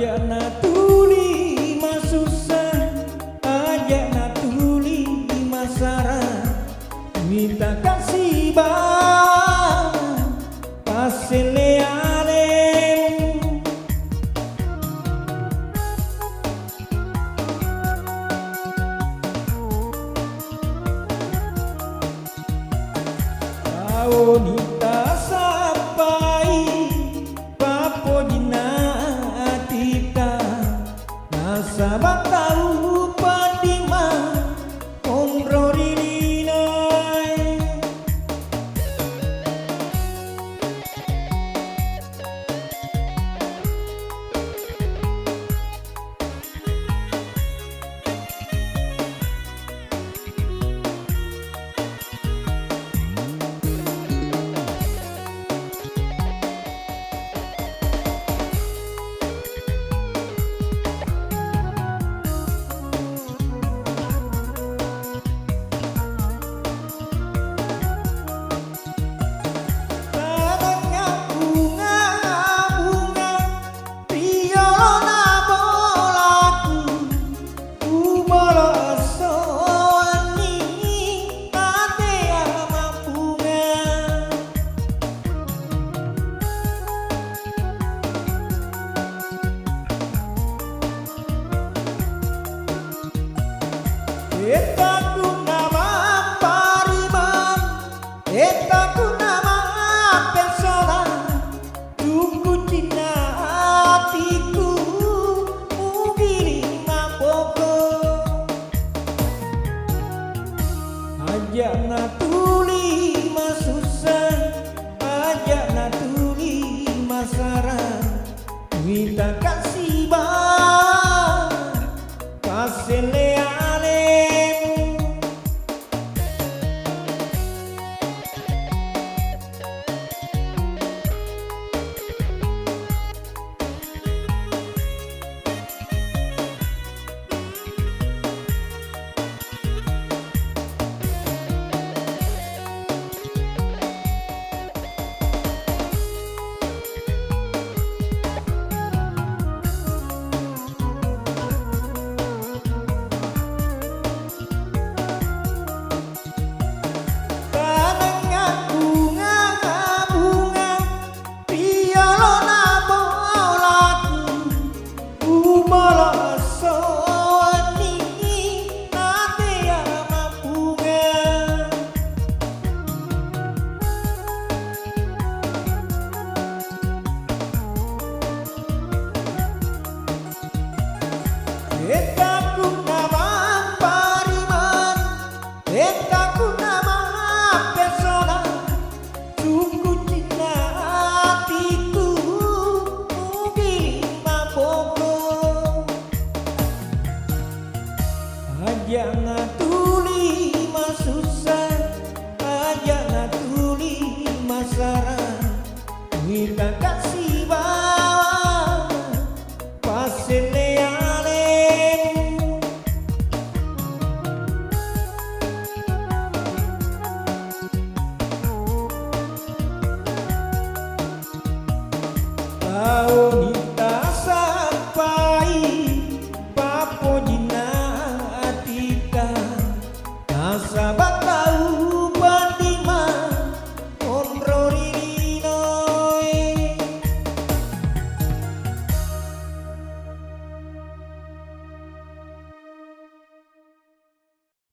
Aja na tuli masusah, aja na tuli masara, minta kasih bang pasele alem. Kau nita sampai papo jinatika nasabak tahu padima omro ririnai. Etaku nama pariman, etaku nama persona, tunggu cinta hatiku mungkin mapoko. Aja na tuli masusah, aja na tuli masara, minta kasih bang pasele. Etaku nama pariman, etaku nama persona, tunggu cinta hatiku mungkin mapoko. Aja na tuli masusah, aja na tuli masara, minta kasih bang pasele. Kau